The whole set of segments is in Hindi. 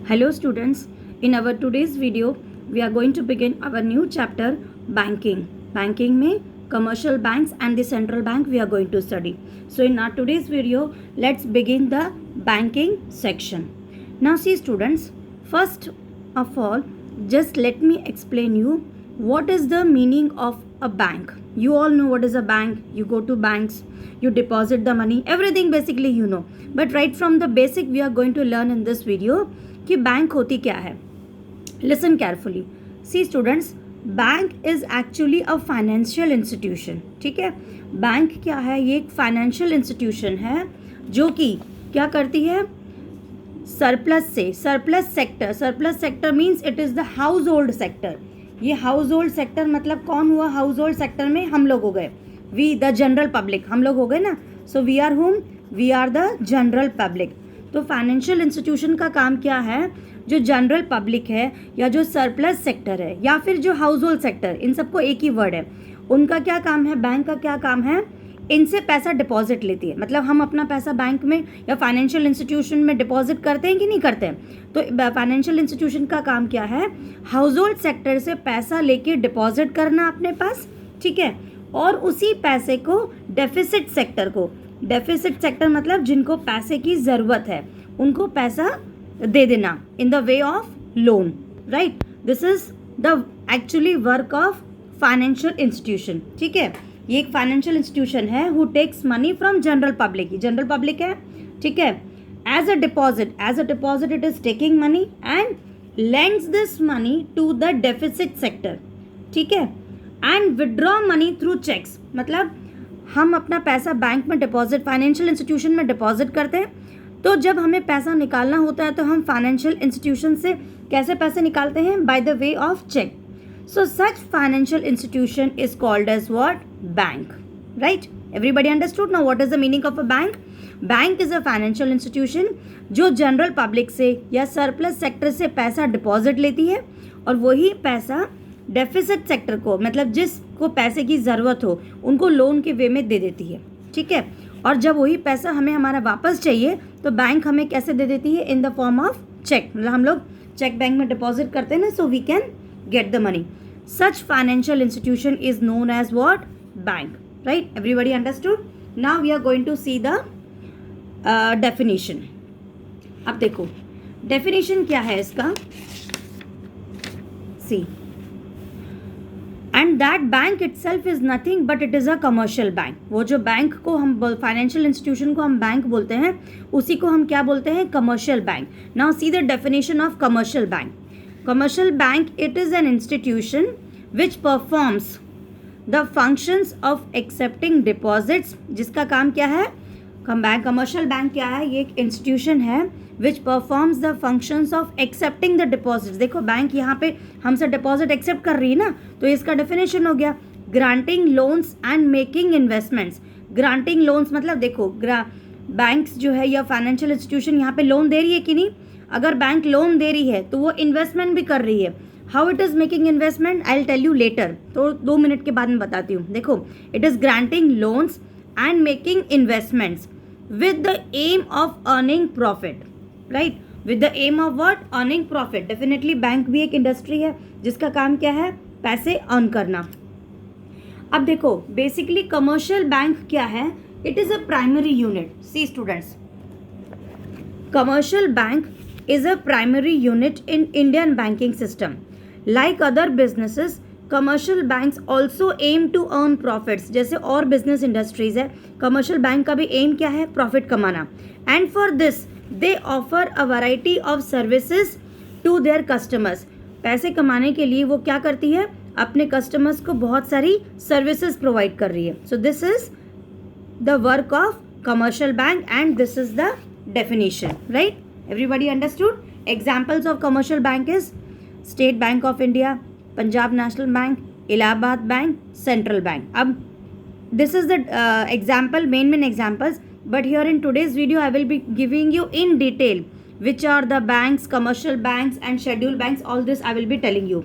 Hello students, in our today's video we are going to begin our new chapter banking. Banking में commercial banks and the central bank we are going to study. So in our today's video let's begin the banking section. Now see students, first of all just let me explain you what is the meaning of a bank. You all know what is a bank. You go to banks, you deposit the money, everything basically you know. But right from the basic we are going to learn in this video कि बैंक होती क्या है. Listen carefully. See students, bank is actually a financial institution. ठीक है, बैंक क्या है? ये एक फाइनेंशियल इंस्टीट्यूशन है जो कि क्या करती है? सरप्लस से, surplus sector means it is the household sector. ये हाउस होल्ड सेक्टर मतलब कौन हुआ? हाउस होल्ड सेक्टर में हम लोग हो गए, वी द जनरल पब्लिक, हम लोग हो गए ना. So we are home, we are the general public. तो फाइनेंशियल इंस्टीट्यूशन का काम क्या है? जो जनरल पब्लिक है या जो सरप्लस सेक्टर है या फिर जो हाउस होल्ड सेक्टर, इन सबको एक ही वर्ड है. उनका क्या काम है? बैंक का क्या काम है? इनसे पैसा डिपॉजिट लेती है. मतलब हम अपना पैसा बैंक में या फाइनेंशियल इंस्टीट्यूशन में डिपॉजिट करते हैं कि नहीं करते हैं? तो फाइनेंशियल इंस्टीट्यूशन का काम क्या है? हाउस होल्ड सेक्टर से पैसा लेके डिपॉजिट करना अपने पास. ठीक है, और उसी पैसे को डेफिसिट सेक्टर को, डेफिसिट सेक्टर मतलब जिनको पैसे की ज़रूरत है उनको पैसा दे देना in the way of loan. Right, this is the actually work of financial institution. ठीक है, ये एक फाइनेंशियल इंस्टीट्यूशन है who takes money from general public. General public है, ठीक है. As a deposit it is taking money and lends this money to the deficit sector. ठीक है, and withdraw money through cheques. मतलब हम अपना पैसा बैंक में डिपॉजिट, फाइनेंशियल इंस्टीट्यूशन में डिपॉजिट करते हैं. तो जब हमें पैसा निकालना होता है तो हम फाइनेंशियल इंस्टीट्यूशन से कैसे पैसे निकालते हैं? By the way of cheque. So such financial institution is called as what? Bank. Right, everybody understood now what is the meaning of a bank? Bank is a financial institution जो जनरल पब्लिक से या सरप्लस सेक्टर से पैसा डिपॉजिट लेती है और वही पैसा डेफिसिट सेक्टर को, मतलब जिसको पैसे की ज़रूरत हो, उनको लोन के वे में दे देती है. ठीक है, और जब वही पैसा हमें हमारा वापस चाहिए तो बैंक हमें कैसे दे देती है? In the form of cheque. मतलब हम लोग चेक बैंक में डिपॉजिट करते हैं ना, so we can get the money. Such financial institution is known as what? Bank. Right, everybody understood. Now we are going to see the definition. अब देखो डेफिनेशन क्या है इसका. See, and that bank itself is nothing but it is a commercial bank. वो जो बैंक को हम, फाइनेंशियल इंस्टीट्यूशन को हम बैंक बोलते हैं, उसी को हम क्या बोलते हैं? Commercial bank. Now see the definition of commercial bank. Commercial bank it is an institution which performs the functions of accepting deposits. जिसका काम क्या है? कमर्शियल बैंक क्या है? ये एक इंस्टीट्यूशन है विच performs the functions of accepting the deposits. देखो बैंक यहाँ पे हमसे डिपॉजिट एक्सेप्ट कर रही है ना, तो इसका डेफिनेशन हो गया granting loans and making investments. Granting loans मतलब देखो बैंक्स जो है या फाइनेंशियल इंस्टीट्यूशन यहाँ पे लोन दे रही है कि नहीं? अगर बैंक लोन दे रही है तो वो इन्वेस्टमेंट भी कर रही है. How it is making investment I will tell you later. तो 2 मिनट के बाद में बताती हूँ. देखो, it is granting loans and making investments with the aim of earning profit. Right, with the aim of what? Earning profit. Definitely bank भी एक इंडस्ट्री है जिसका काम क्या है? पैसे अर्न करना. अब देखो बेसिकली कमर्शियल बैंक क्या है? It is a primary unit. See students, commercial bank is a primary unit in Indian banking system. Like other businesses, commercial banks also aim to earn profits. जैसे और बिजनेस इंडस्ट्रीज है, कमर्शियल बैंक का भी एम क्या है? प्रॉफिट कमाना. And for this they offer a variety of services to their customers. पैसे कमाने के लिए वो क्या करती है? अपने कस्टमर्स को बहुत सारी सर्विसेज प्रोवाइड कर रही है. So this is the work of commercial bank and this is the definition. Right, everybody understood. Examples of commercial bank is State bank of India, Punjab National Bank, Allahabad Bank, central Bank. अब this is the example, main examples, but here in today's video I will be giving you in detail which are the banks, commercial banks and scheduled banks. All this I will be telling you.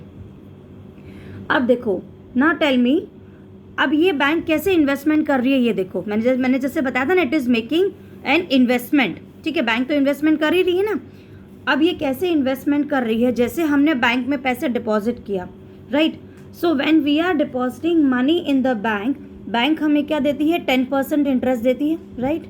अब देखो, now tell me, अब ये बैंक कैसे इन्वेस्टमेंट कर रही है? ये देखो, मैंने जैसे बताया था ना, it is making an investment. ठीक है, बैंक तो इन्वेस्टमेंट कर ही रही है ना. अब ये कैसे इन्वेस्टमेंट कर रही है, जैसे हमने बैंक में पैसे डिपॉजिट किया, right. So when we are depositing money in the bank, bank हमें क्या देती है, 10% इंटरेस्ट देती है, right.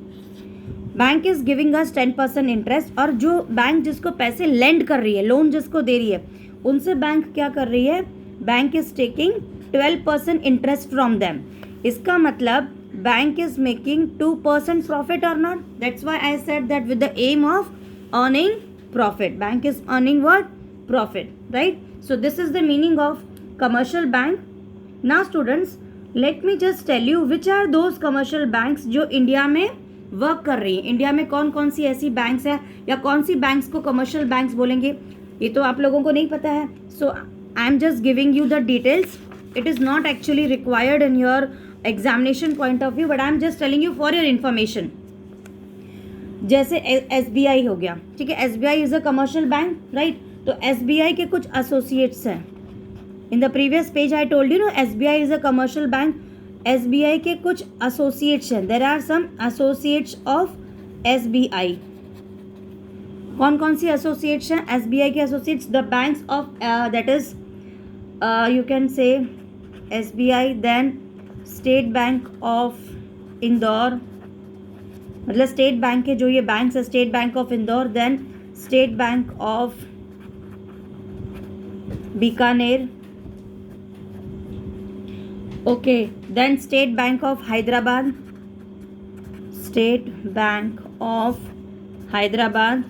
Bank is giving us 10% interest, और जो बैंक जिसको पैसे लेंड कर रही है, लोन जिसको दे रही है, उनसे बैंक क्या कर रही है, bank is taking 12% interest from them. इसका मतलब बैंक इज मेकिंग 2% प्रॉफिट और not. That's why I said that with the aim of earning profit, bank is earning what, profit, right. So this is the meaning of commercial bank. Now students, let me just tell you which are those commercial banks जो इंडिया में वर्क कर रही है। इंडिया में कौन कौन सी ऐसी बैंक्स है, या कौन सी बैंक्स को कमर्शियल बैंक्स बोलेंगे, ये तो आप लोगों को नहीं पता है। So I am just giving you the details, it is not actually required in your examination point of view, but I am just telling you for your information. जैसे SBI हो गया, ठीक है, SBI is a commercial bank, right. तो SBI के कुछ एसोसिएट्स हैं। In the previous page I told you know SBI is a commercial bank. SBI के कुछ एसोसिएट्स हैं, there are some associates of SBI। कौन कौन सी एसोसिएट्स हैं SBI के associates, the banks of that is you can say SBI, then state bank of Indore, मतलब स्टेट बैंक के जो ये बैंक्स है, state bank of Indore, then state bank of Bikaner, okay, then state bank of Hyderabad, state bank of Hyderabad.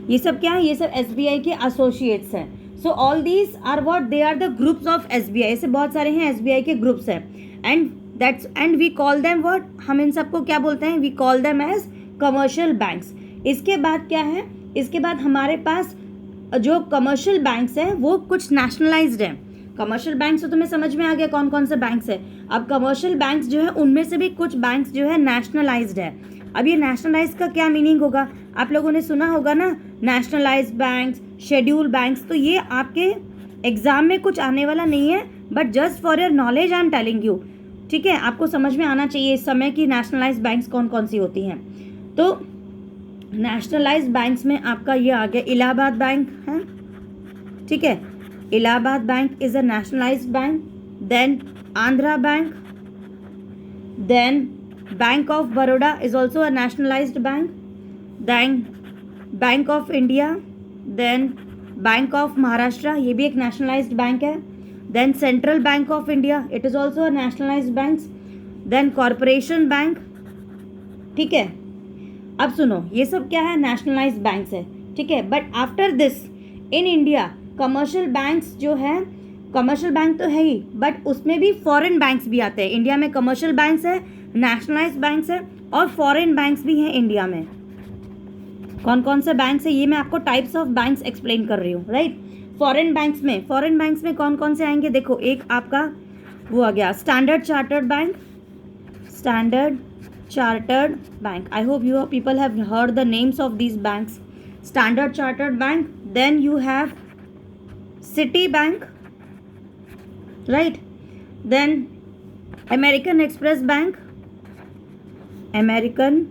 ये सब क्या है, ये सब SBI के एसोसिएट्स हैं। So all these are what, they are the groups of SBI। ऐसे बहुत सारे हैं SBI के ग्रुप्स हैं, and we call them what, हम इन सबको क्या बोलते हैं, we call them as commercial banks. इसके बाद क्या है, इसके बाद हमारे पास जो कमर्शियल बैंक्स हैं वो कुछ नेशनलाइज्ड हैं। कमर्शियल बैंक्स तो तुम्हें समझ में आ गया कौन कौन से बैंक्स है। अब कमर्शियल बैंक्स जो है उनमें से भी कुछ बैंक्स जो है नेशनलाइज्ड है। अब ये नेशनलाइज का क्या मीनिंग होगा, आप लोगों ने सुना होगा ना, नेशनलाइज्ड बैंक्स, शेड्यूल बैंक्स। तो ये आपके एग्जाम में कुछ आने वाला नहीं है, but just for your knowledge I am telling you, ठीक है। आपको समझ में आना चाहिए इस समय की नेशनलाइज्ड बैंक्स कौन कौन सी होती हैं। तो नेशनलाइज्ड बैंक्स में आपका ये आ गया इलाहाबाद बैंक है, ठीक है, Allahabad bank is a nationalised bank. Then Andhra bank, then bank of Baroda is also a nationalised bank, then bank of India, then bank of Maharashtra, ये भी एक नेशनलाइज्ड बैंक है। Then central bank of India, it is also a nationalised bank. Then corporation bank, ठीक है। अब सुनो, ये सब क्या है, नेशनलाइज्ड बैंक्स है, ठीक है। But after this in India commercial banks जो है, कमर्शियल बैंक तो है ही, बट उसमें भी फॉरेन बैंक्स भी आते हैं। इंडिया में कमर्शियल बैंक्स है, नेशनलाइज्ड बैंक्स है, और फॉरेन बैंक्स भी हैं इंडिया में। कौन कौन से बैंक्स है, ये मैं आपको टाइप्स ऑफ बैंक्स एक्सप्लेन कर रही हूँ, राइट। फॉरेन बैंक्स में कौन कौन से आएंगे, देखो, एक आपका वो आ गया Standard Chartered bank, Standard Chartered bank. I hope you people have heard the names of these banks. Standard Chartered bank, then you have Citi bank, right, then American Express bank, American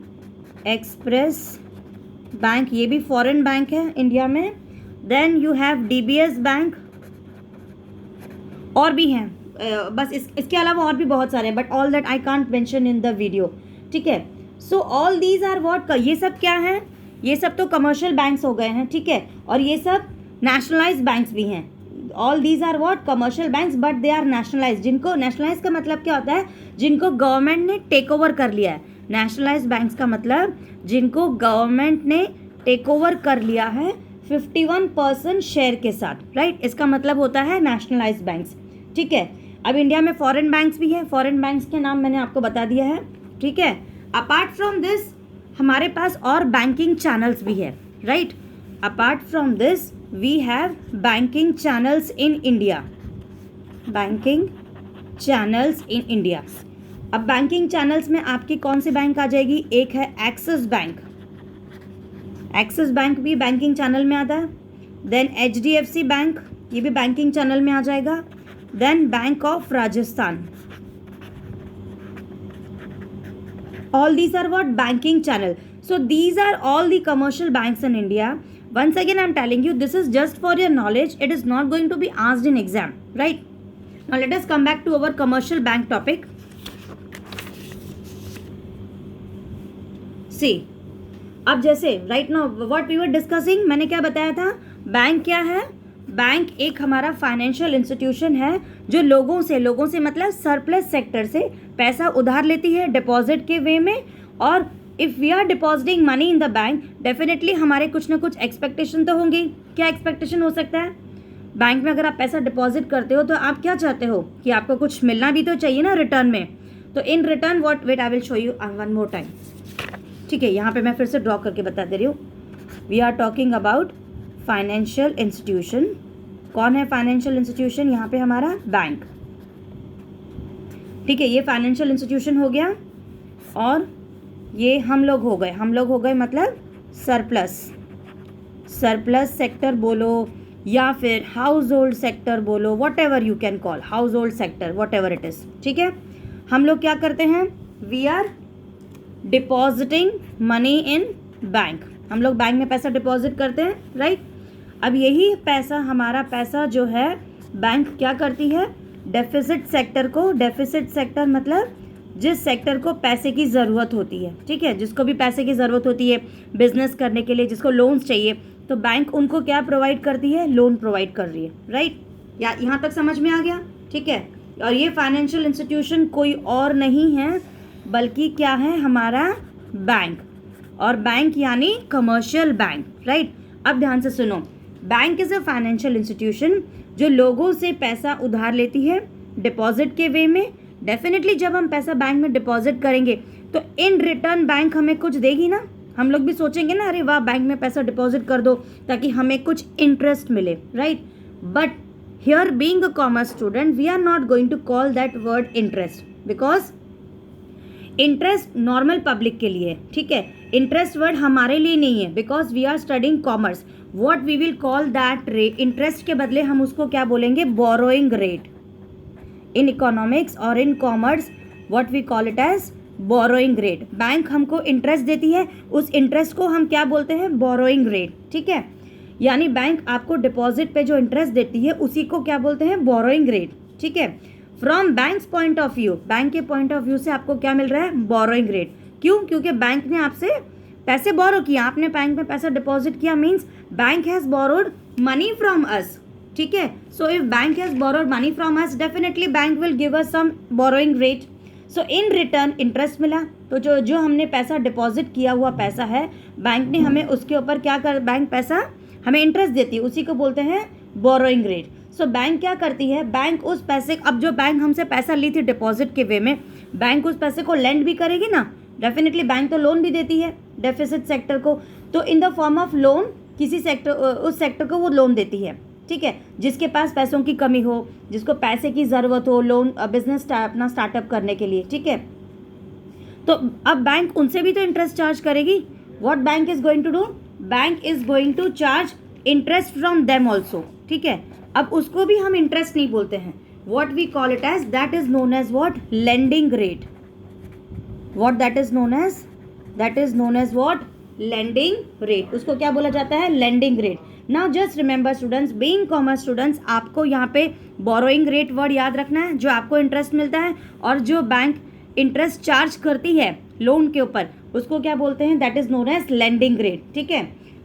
Express bank, ये भी फॉरेन बैंक है इंडिया में। Then you have DBS bank, और भी हैं, बस इसके अलावा और भी बहुत सारे हैं, but all that I can't mention in the video, ठीक है। So all these are what, ये सब क्या है, ये सब तो कमर्शियल बैंक्स हो गए हैं, ठीक है, और ये सब नेशनलाइज्ड बैंक्स भी हैं। All these are what, commercial banks, but they are nationalised. जिनको नेशनलाइज का मतलब क्या होता है, जिनको गवर्नमेंट ने टेक ओवर कर लिया है। नेशनलाइज्ड बैंक्स का मतलब जिनको गवर्नमेंट ने टेक ओवर कर लिया है 51% शेयर के साथ, राइट, इसका मतलब होता है नेशनलाइज्ड बैंक्स, ठीक है। अब इंडिया में फॉरेन बैंक्स भी है, फॉरेन बैंक्स के नाम मैंने आपको बता दिया है, ठीक है। अपार्ट फ्रॉम दिस हमारे पास और बैंकिंग चैनल्स भी है, right. Apart from this we have banking channels in India, banking channels in India. अब बैंकिंग चैनल्स में आपकी कौन सी बैंक आ जाएगी, एक है एक्सिस बैंक, एक्सिस बैंक भी बैंकिंग चैनल में आता है। देन HDFC बैंक, ये भी बैंकिंग चैनल में आ जाएगा। Then bank of Rajasthan, all these are what, banking channel. So these are all the commercial banks in India. Once again I'm telling you, this is just for your knowledge. It is not going to be asked in exam, right? Now let us come back to our commercial bank topic. See, अब जैसे right now what we were discussing, मैंने क्या बताया था, बैंक क्या है? बैंक एक हमारा फाइनेंशियल इंस्टीट्यूशन है जो लोगों से मतलब सरप्लस सेक्टर से पैसा उधार लेती है डिपॉजिट के वे में. और if we are depositing money in the bank, definitely हमारे कुछ ना कुछ एक्सपेक्टेशन तो होंगी. क्या एक्सपेक्टेशन हो सकता है? बैंक में अगर आप पैसा डिपॉजिट करते हो तो आप क्या चाहते हो कि आपको कुछ मिलना भी तो चाहिए ना रिटर्न में. तो in return what, wait I will show you one more time. ठीक है, यहाँ पे मैं फिर से ड्रॉ करके बता दे रही हूँ. We are talking about financial institution. कौन है फाइनेंशियल इंस्टीट्यूशन? यहाँ पे हमारा बैंक. ठीक है, ये फाइनेंशियल इंस्टीट्यूशन हो गया और ये हम लोग हो गए मतलब सरप्लस सेक्टर बोलो या फिर हाउस होल्ड सेक्टर बोलो, whatever you can call, household sector, whatever it is. ठीक है, हम लोग क्या करते हैं? We are depositing money in bank. हम लोग बैंक में पैसा डिपॉजिट करते हैं, राइट? अब यही पैसा, हमारा पैसा जो है, बैंक क्या करती है? डेफिसिट सेक्टर मतलब जिस सेक्टर को पैसे की ज़रूरत होती है, ठीक है, जिसको भी पैसे की ज़रूरत होती है बिजनेस करने के लिए, जिसको लोन्स चाहिए, तो बैंक उनको क्या प्रोवाइड करती है? लोन प्रोवाइड कर रही है, राइट? या यहाँ तक समझ में आ गया? ठीक है. और ये फाइनेंशियल इंस्टीट्यूशन कोई और नहीं है बल्कि क्या है? हमारा बैंक. और बैंक यानी कमर्शियल बैंक, राइट? अब ध्यान से सुनो, bank is a financial institution जो लोगों से पैसा उधार लेती है डिपॉजिट के वे में. डेफिनेटली जब हम पैसा बैंक में डिपॉजिट करेंगे तो इन रिटर्न बैंक हमें कुछ देगी ना. हम लोग भी सोचेंगे ना, अरे वाह, बैंक में पैसा डिपॉजिट कर दो ताकि हमें कुछ इंटरेस्ट मिले, right? But here being a commerce student, we are not going to call that word interest, because interest normal public के लिए है. ठीक है, इंटरेस्ट वर्ड हमारे लिए नहीं है, because we are studying commerce. What we will call that rate, interest के बदले हम उसको क्या बोलेंगे? Borrowing rate. इन इकोनॉमिक्स और in commerce what we call it as borrowing rate. Bank हमको इंटरेस्ट देती है, उस इंटरेस्ट को हम क्या बोलते हैं? Borrowing rate. ठीक है, यानी बैंक आपको डिपॉजिट पे जो इंटरेस्ट देती है उसी को क्या बोलते हैं? Borrowing rate. ठीक है, from banks point of view, bank के पॉइंट ऑफ व्यू से आपको क्या मिल रहा है? Borrowing rate. क्यों? क्योंकि बैंक ने आपसे पैसे बोरो किया, आपने बैंक में पैसा डिपॉजिट किया, means bank has borrowed money from us. ठीक है, so if bank has borrowed money from us, definitely bank will give us some borrowing rate. So in return interest मिला. तो जो हमने पैसा डिपॉजिट किया हुआ पैसा है, बैंक ने हमें उसके ऊपर क्या कर, बैंक पैसा हमें इंटरेस्ट देती है, उसी को बोलते हैं बोरोइंग रेट. सो बैंक क्या करती है? बैंक उस पैसे, अब जो बैंक हमसे पैसा ली थी डिपॉजिट के वे में, बैंक उस पैसे को लेंड भी करेगी ना. डेफिनेटली बैंक तो लोन भी देती है डेफिसिट सेक्टर को, तो इन द फॉर्म ऑफ लोन किसी सेक्टर, उस सेक्टर को वो लोन देती है. ठीक है, जिसके पास पैसों की कमी हो, जिसको पैसे की ज़रूरत हो, लोन बिजनेस अपना स्टार्टअप करने के लिए. ठीक है, तो अब बैंक उनसे भी तो इंटरेस्ट चार्ज करेगी. What bank is going to do? Bank is going to charge interest from them also. ठीक है, अब उसको भी हम इंटरेस्ट नहीं बोलते हैं. What we call it as, that is known as what? Lending rate. What that is known as? That is known as what? Lending rate. उसको क्या बोला जाता है? Lending rate. Now just remember students, being commerce students, आपको यहाँ पे बोरोइंग रेट वर्ड याद रखना है, जो आपको इंटरेस्ट मिलता है, और जो बैंक इंटरेस्ट चार्ज करती है लोन के ऊपर, उसको क्या बोलते हैं? That is known as lending rate. ठीक है,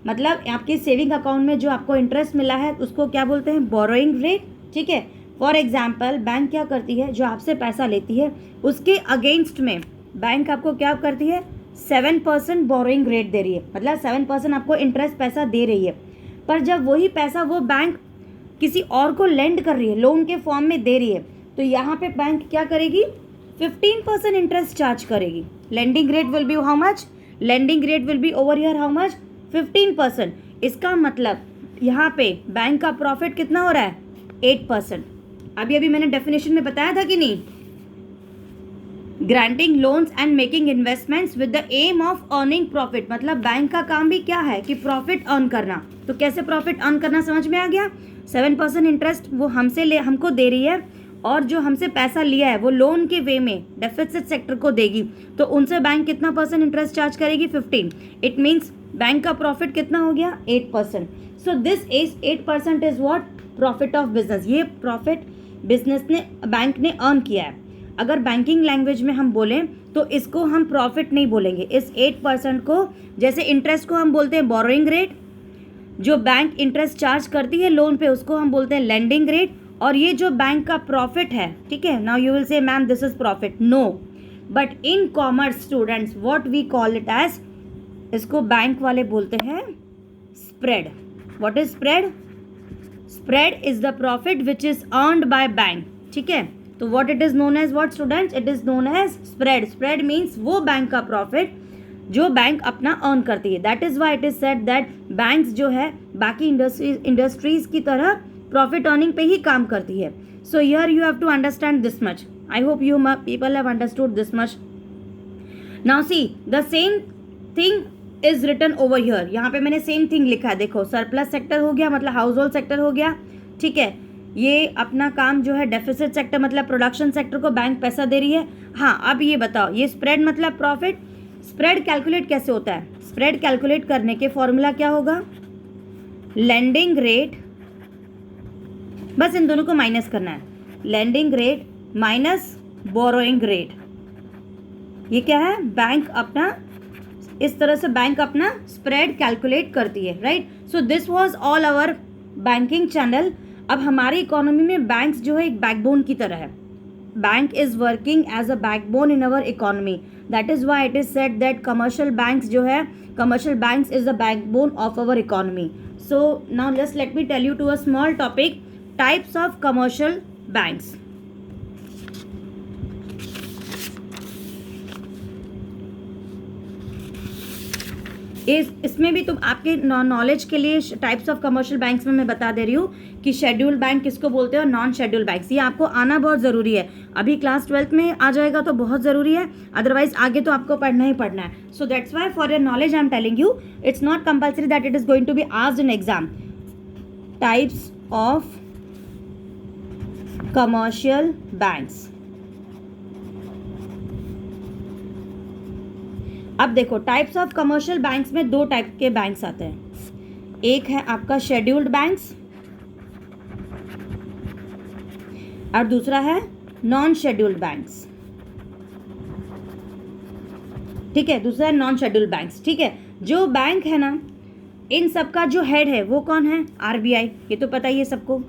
मतलब आपके सेविंग अकाउंट में जो आपको इंटरेस्ट मिला है उसको क्या बोलते हैं? Borrowing rate. ठीक है, फॉर एग्जाम्पल बैंक क्या करती है? जो आपसे पैसा लेती है उसके अगेंस्ट में बैंक आपको क्या करती है? 7% बोरोइंग रेट दे रही है, मतलब 7% आपको इंटरेस्ट पैसा दे रही है. पर जब वही पैसा वो बैंक किसी और को लेंड कर रही है, लोन के फॉर्म में दे रही है, तो यहाँ पे बैंक क्या करेगी? 15% इंटरेस्ट चार्ज करेगी. Lending rate will be how much? Lending rate will be over here how much? 15%. इसका मतलब यहाँ पे बैंक का प्रॉफिट कितना हो रहा है? 8%. अभी मैंने डेफिनेशन में बताया था कि नहीं? Granting loans and making investments with the aim of earning profit. मतलब बैंक का काम भी क्या है? कि प्रॉफिट अर्न करना. तो कैसे प्रॉफिट अर्न करना समझ में आ गया? 7% इंटरेस्ट वो हमको दे रही है, और जो हमसे पैसा लिया है वो लोन के वे में डेफिसिट सेक्टर को देगी, तो उनसे बैंक कितना % इंटरेस्ट चार्ज करेगी? 15। इट मीन्स बैंक का प्रॉफिट कितना हो गया? 8%। सो this is 8% is what? Profit of business. ये प्रॉफिट बिजनेस ने, बैंक ने अर्न किया है। अगर बैंकिंग लैंग्वेज में हम बोलें तो इसको हम प्रॉफिट नहीं बोलेंगे, इस 8% को, जैसे इंटरेस्ट को हम बोलते हैं बोरोइंग रेट, जो बैंक इंटरेस्ट चार्ज करती है लोन पे उसको हम बोलते हैं लेंडिंग रेट, और ये जो बैंक का प्रॉफिट है, ठीक है। Now you will say ma'am this is profit, no, but in commerce students what we call it as, इसको बैंक वाले बोलते हैं spread. What is spread? Spread is the profit which is earned by bank, ठीक है। तो what it is known as what students? It is known as spread. Spread means वो बैंक का प्रॉफिट जो बैंक अपना अर्न करती है। That is why it is said that banks जो है बाकी इंडस्ट्रीज की तरह प्रॉफिट अर्निंग पे ही काम करती है। So here you have to understand this much. I hope you people have understood this much. Now see the same thing is written over here. यहाँ पे मैंने सेम थिंग लिखा है, देखो सरप्लस सेक्टर हो गया मतलब हाउस होल्ड सेक्टर हो गया, ठीक है। ये अपना काम जो है डेफिसिट सेक्टर मतलब प्रोडक्शन सेक्टर को बैंक पैसा दे रही है। हाँ, अब ये बताओ, ये स्प्रेड मतलब प्रॉफिट, स्प्रेड कैलकुलेट कैसे होता है? स्प्रेड कैलकुलेट करने के फॉर्मूला क्या होगा? लेंडिंग रेट, बस इन दोनों को माइनस करना है, lending rate minus borrowing rate. ये क्या है? बैंक अपना, इस तरह से बैंक अपना स्प्रेड कैलकुलेट करती है, right. So this was all our banking channel. अब हमारी इकोनॉमी में बैंक्स जो है एक बैकबोन की तरह है। Bank is working as a backbone in our economy. That is why it is said that commercial banks जो है, commercial banks is the backbone of our economy. So now just let me tell you to a small topic, types of commercial banks. इसमें भी तुम आपके नॉलेज के लिए टाइप्स ऑफ कमर्शियल बैंक्स में मैं बता दे रही हूँ कि शेड्यूल्ड बैंक किसको बोलते हैं और नॉन शेड्यूल्ड बैंक्स। ये आपको आना बहुत ज़रूरी है, अभी क्लास 12th में आ जाएगा तो बहुत ज़रूरी है, अदरवाइज आगे तो आपको पढ़ना ही पढ़ना है। So that's why for your knowledge I am telling you, it's not compulsory that it is going to be asked in exam. Types of commercial banks. अब देखो टाइप्स ऑफ कमर्शियल बैंक्स में दो टाइप के बैंक्स आते हैं। एक है आपका शेड्यूल्ड बैंक्स और दूसरा है नॉन शेड्यूल्ड बैंक्स, ठीक है। दूसरा है नॉन शेड्यूल्ड बैंक्स, ठीक है। जो बैंक है ना, इन सब का जो हेड है वो कौन है? आरबीआई। ये तो पता ही है सबको,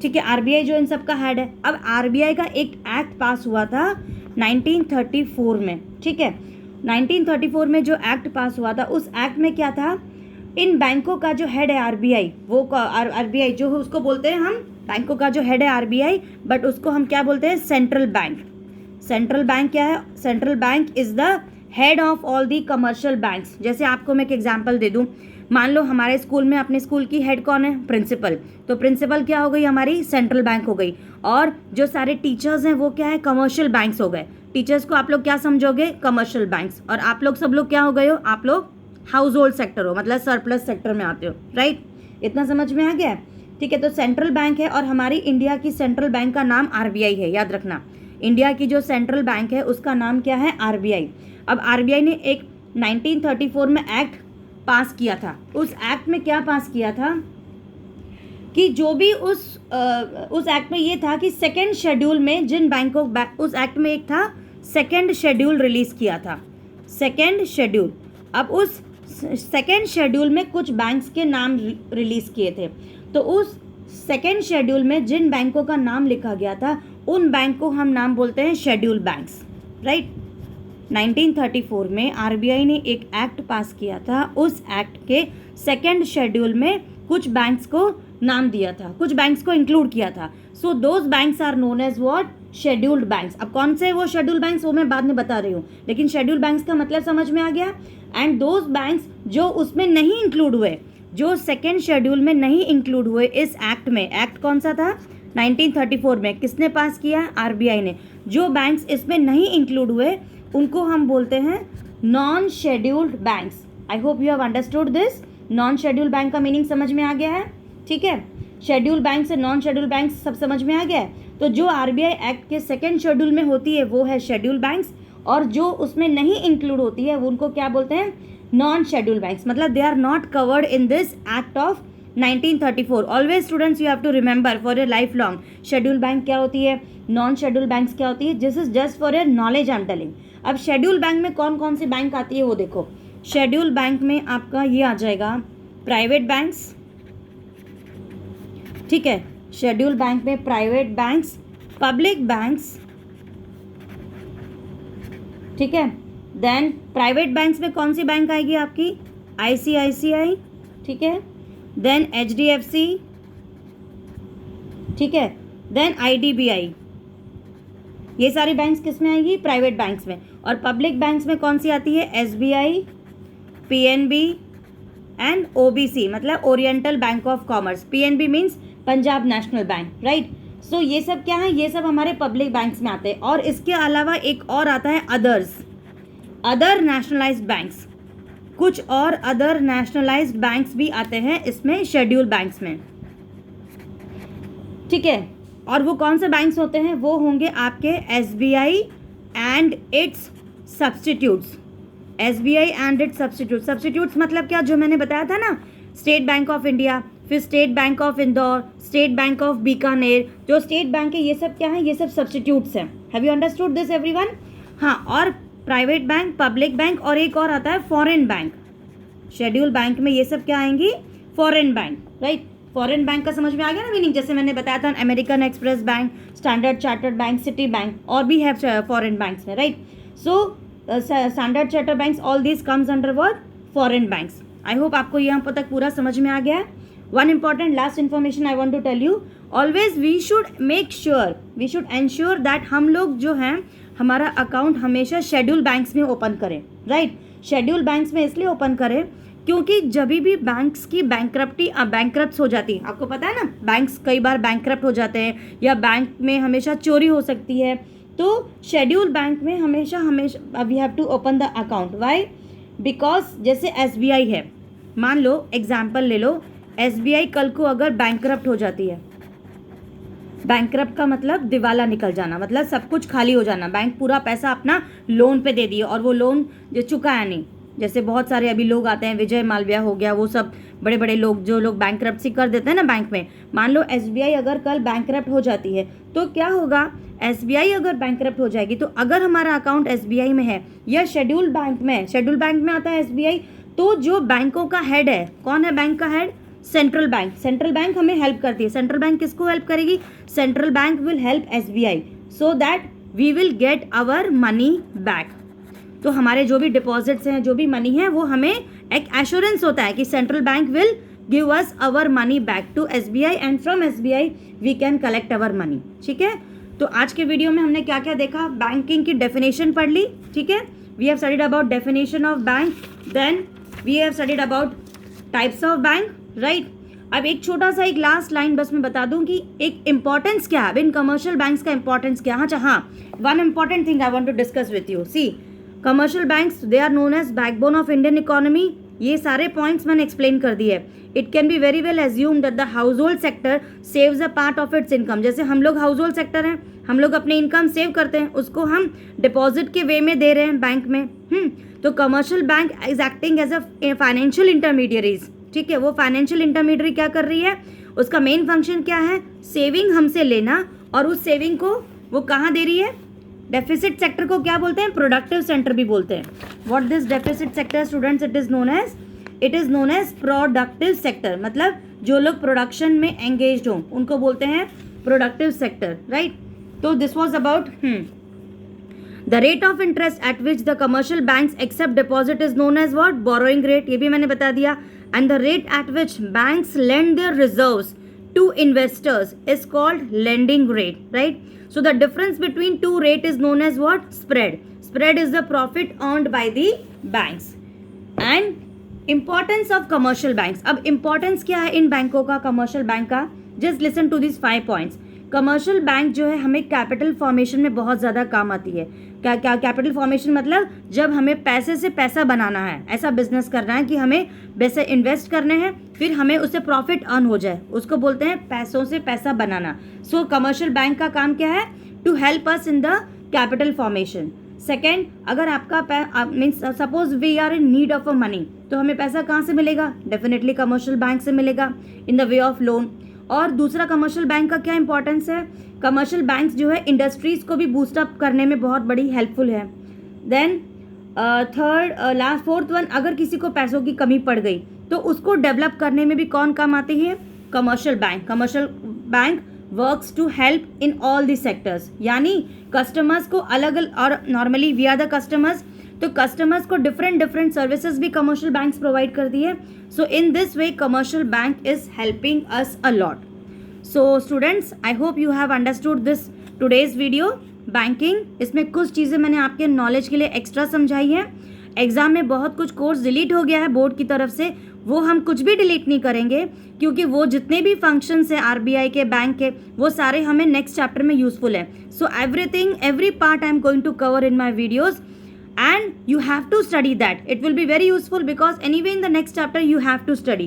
ठीक है। आरबीआई जो इन सब का हेड है। अब आरबीआई का एक एक्ट पास हुआ था 1934 में, ठीक है। 1934 में जो एक्ट पास हुआ था, उस एक्ट में क्या था? इन बैंकों का जो हेड है आरबीआई, वो आरबीआई जो है उसको बोलते हैं हम, बैंकों का जो हेड है आरबीआई, बट उसको हम क्या बोलते हैं? Central bank. सेंट्रल बैंक क्या है? Central bank is the head of all the commercial banks. जैसे आपको मैं एक एग्जांपल दे दूं, मान लो हमारे स्कूल में, अपने स्कूल की हेड कौन है? प्रिंसिपल। तो प्रिंसिपल क्या हो गई? हमारी सेंट्रल बैंक हो गई। और जो सारे टीचर्स हैं वो क्या है? कमर्शियल बैंक्स हो गए। टीचर्स को आप लोग क्या समझोगे? Commercial banks. और आप लोग सब लोग क्या हो गए हो? आप लोग हाउस होल्ड सेक्टर हो, मतलब सरप्लस सेक्टर में आते हो, राइट। इतना समझ में आ गया? ठीक है। तो सेंट्रल बैंक है और हमारी इंडिया की सेंट्रल बैंक का नाम आरबीआई है, याद रखना। इंडिया की जो सेंट्रल बैंक है उसका नाम क्या है? आरबीआई। अब आरबीआई ने एक 1934 में एक्ट पास किया था। उस एक्ट में क्या पास किया था कि जो भी उस एक्ट में ये था कि सेकेंड शेड्यूल में जिन बैंकों, उस एक्ट में एक था सेकेंड शेड्यूल रिलीज किया था, सेकेंड शेड्यूल। अब उस सेकेंड शेड्यूल में कुछ बैंक्स के नाम रिलीज किए थे। तो उस सेकेंड शेड्यूल में जिन बैंकों का नाम लिखा गया था उन बैंक को हम नाम बोलते हैं शेड्यूल बैंक्स, राइट। 1934 में आरबीआई ने एक एक्ट पास किया था। उस एक्ट के सेकेंड शेड्यूल में कुछ बैंक्स को नाम दिया था, कुछ बैंक्स को इंक्लूड किया था। So those banks are known as what? Scheduled banks. अब कौन से वो शेड्यूल बैंक्स वो मैं बाद में बता रही हूँ, लेकिन शेड्यूल बैंक्स का मतलब समझ में आ गया। एंड दोज बैंक्स जो उसमें नहीं इंक्लूड हुए, जो सेकेंड शेड्यूल में नहीं इंक्लूड हुए इस एक्ट में, एक्ट कौन सा था? 1934 में। किसने पास किया? आरबीआई ने। जो बैंक्स इसमें नहीं इंक्लूड हुए उनको हम बोलते हैं non scheduled banks. I hope you have understood this. Non scheduled bank का मीनिंग समझ में आ गया है, ठीक है। शेड्यूल बैंक से नॉन शेड्यूल बैंक सब समझ में आ गया है। तो जो आरबीआई एक्ट के सेकेंड शेड्यूल में होती है वो है शेड्यूल बैंक्स, और जो उसमें नहीं इंक्लूड होती है वो उनको क्या बोलते हैं, नॉन शेड्यूल बैंक्स। मतलब they are not covered in this act of 1934। Always students you have to remember for your life long, schedule bank क्या होती है, नॉन शेड्यूल बैंक्स क्या होती है। This is just for your knowledge I am telling. अब शेड्यूल बैंक में कौन कौन सी बैंक आती है वो देखो। शेड्यूल बैंक में आपका ये आ जाएगा प्राइवेट बैंक्स, ठीक है। शेड्यूल बैंक में प्राइवेट बैंक्स, पब्लिक बैंक्स, ठीक है। देन प्राइवेट बैंक्स में कौन सी बैंक आएगी आपकी, आईसीआईसीआई, ठीक है। देन एचडीएफसी, ठीक है। Then IDBI. ये सारी बैंक्स किस में आएगी, प्राइवेट बैंक्स में। और पब्लिक बैंक्स में कौन सी आती है, एसबीआई, पीएनबी एंड ओबीसी, मतलब Oriental Bank of Commerce. PNB means Punjab National Bank, right. So ये सब क्या है, ये सब हमारे पब्लिक बैंक्स में आते हैं। और इसके अलावा एक और आता है अदर्स, अदर नेशनलाइज्ड बैंक्स। कुछ और अदर नेशनलाइज्ड बैंक्स भी आते हैं इसमें शेड्यूल बैंक्स में, ठीक है। और वो कौन से बैंक्स होते हैं, वो होंगे आपके SBI and it's substitutes. SBI and it's substitutes, substitutes मतलब क्या, जो मैंने बताया था ना, स्टेट बैंक ऑफ इंडिया, फिर state bank of Indore, state bank of Bikaner. जो स्टेट बैंक है ये सब क्या है, ये सब सब्स्टिट्यूट्स हैं। Have you understood this everyone? हाँ, और प्राइवेट बैंक, पब्लिक बैंक, और एक और आता है फॉरेन बैंक। शेड्यूल बैंक में ये सब क्या आएंगी, foreign bank, right. Foreign bank का समझ में आ गया ना मीनिंग, जैसे मैंने बताया था American Express bank, Standard Chartered bank, city bank, और भी है फॉरेन बैंक्स में, right. So standard chartered banks, all this comes under what, foreign banks. I hope आपको यहाँ पर तक पूरा समझ में आ गया है। One important last information I want to tell you, always we should make sure, we should ensure that हम लोग जो हैं हमारा अकाउंट हमेशा शेड्यूल बैंक्स में ओपन करें, राइट। शेड्यूल बैंक्स में इसलिए ओपन करें क्योंकि जब भी बैंक्स की बैंकरप्ट्स हो जाती है, आपको पता है ना, बैंक्स कई बार बैंकरप्ट हो जाते हैं, या बैंक में हमेशा चोरी हो सकती है, तो शेड्यूल बैंक में हमेशा we have to open the account. Why? Because जैसे एसबीआई है, मान लो एग्जाम्पल ले लो, एसबीआई कल को अगर बैंकरप्ट हो जाती है, बैंकरप्ट का मतलब दिवाला निकल जाना, मतलब सब कुछ खाली हो जाना, बैंक पूरा पैसा अपना लोन पे दे दिए और वो लोन जो चुकाया नहीं। जैसे बहुत सारे अभी लोग आते हैं, विजय माल्या हो गया, वो सब बड़े बड़े लोग जो लोग बैंकरप्सी कर देते हैं ना बैंक में। मान लो एसबीआई अगर कल बैंकरप्ट हो जाती है तो क्या होगा, एसबीआई अगर बैंकरप्ट हो जाएगी तो अगर हमारा अकाउंट एसबीआई में है या शेड्यूल बैंक में, शेड्यूल बैंक में आता है एसबीआई, तो जो बैंकों का हेड है, कौन है बैंक का head, central bank. Central bank हमें हेल्प करती है। सेंट्रल बैंक किसको हेल्प करेगी, central bank will help SBI so that we will get our money back. तो हमारे जो भी डिपॉजिट्स हैं, जो भी मनी है, वो हमें एक एश्योरेंस होता है कि central bank will give us our money back to SBI and from SBI we can collect our money, ठीक है। तो आज के वीडियो में हमने क्या क्या देखा, बैंकिंग की डेफिनेशन पढ़ ली, ठीक है। We have studied about definition of bank, then we have studied about types of bank, right. अब एक छोटा सा एक लास्ट लाइन बस मैं बता दूं कि एक इंपॉर्टेंस क्या है, इन कमर्शियल बैंक्स का इंपॉर्टेंस क्या है। हाँ, one important thing I want to discuss with you. See, commercial banks they are known as backbone of Indian economy. ये सारे पॉइंट्स मैंने एक्सप्लेन कर दिए है। It can be very well assume that the household sector saves a part of its income. जैसे हम लोग हाउस होल्ड सेक्टर हैं, हम लोग अपने इनकम सेव करते हैं, उसको हम डिपॉजिट के वे में दे रहे हैं बैंक में। तो commercial bank is acting as a financial intermediaries, ठीक है। वो फाइनेंशियल इंटरमीडियरी क्या कर रही है, उसका मेन फंक्शन क्या है, सेविंग हमसे लेना, और उस सेविंग को वो कहाँ दे रही है, डेफिसिट सेक्टर को क्या बोलते हैं, प्रोडक्टिव सेक्टर भी बोलते हैं। What this deficit sector students, it is known as productive sector. मतलब जो लोग प्रोडक्शन में एंगेज्ड हो उनको बोलते हैं प्रोडक्टिव सेक्टर, राइट। तो this was about the rate of interest at which the commercial banks accept deposit is known as what, borrowing rate, ये भी मैंने बता दिया। And the rate at which banks lend their reserves to investors is called lending rate, right? So the difference between two rate is known as what, spread. Spread is the profit earned by the banks. And importance of commercial banks. अब importance क्या है इन बैंकों का, commercial bank का, just listen to these 5 points. Commercial bank जो है हमें कैपिटल फॉर्मेशन में बहुत ज़्यादा काम आती है। क्या क्या कैपिटल फॉर्मेशन मतलब जब हमें पैसे से पैसा बनाना है, ऐसा बिजनेस करना है कि हमें पैसे इन्वेस्ट करने हैं, फिर हमें उससे प्रॉफिट अर्न हो जाए, उसको बोलते हैं पैसों से पैसा बनाना। सो कमर्शियल बैंक का काम क्या है? To help us in the capital formation. Second, अगर आपका means suppose we are in need of a money, तो हमें पैसा कहाँ से मिलेगा? डेफिनेटली कमर्शियल बैंक से मिलेगा, इन द वे ऑफ लोन। और दूसरा कमर्शियल बैंक का क्या इंपॉर्टेंस है? कमर्शियल बैंक्स जो है इंडस्ट्रीज को भी बूस्टअप करने में बहुत बड़ी हेल्पफुल है। देन फोर्थ वन, अगर किसी को पैसों की कमी पड़ गई तो उसको डेवलप करने में भी कौन काम आती है? Commercial bank. Commercial bank works to help in all the sectors, यानी कस्टमर्स को अलग अलग, और normally we are the customers, तो कस्टमर्स को डिफरेंट सर्विसेज भी कमर्शियल बैंक्स प्रोवाइड करती है। So in this way commercial bank is helping us a lot. So students, I hope you have understood this today's video banking. इसमें कुछ चीज़ें मैंने आपके नॉलेज के लिए एक्स्ट्रा समझाई है। एग्जाम में बहुत कुछ कोर्स डिलीट हो गया है बोर्ड की तरफ से, वो हम कुछ भी डिलीट नहीं करेंगे, क्योंकि वो जितने भी फंक्शंस हैं आरबीआई के, बैंक के, वो सारे हमें नेक्स्ट चैप्टर में यूजफुल है। So everything, every part I am going to cover in my videos, and you have to study that. It will be very useful because anyway in the next chapter you have to study.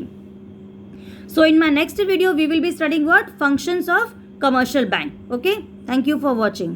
So in my next video we will be studying what? Functions of commercial bank. Okay, thank you for watching.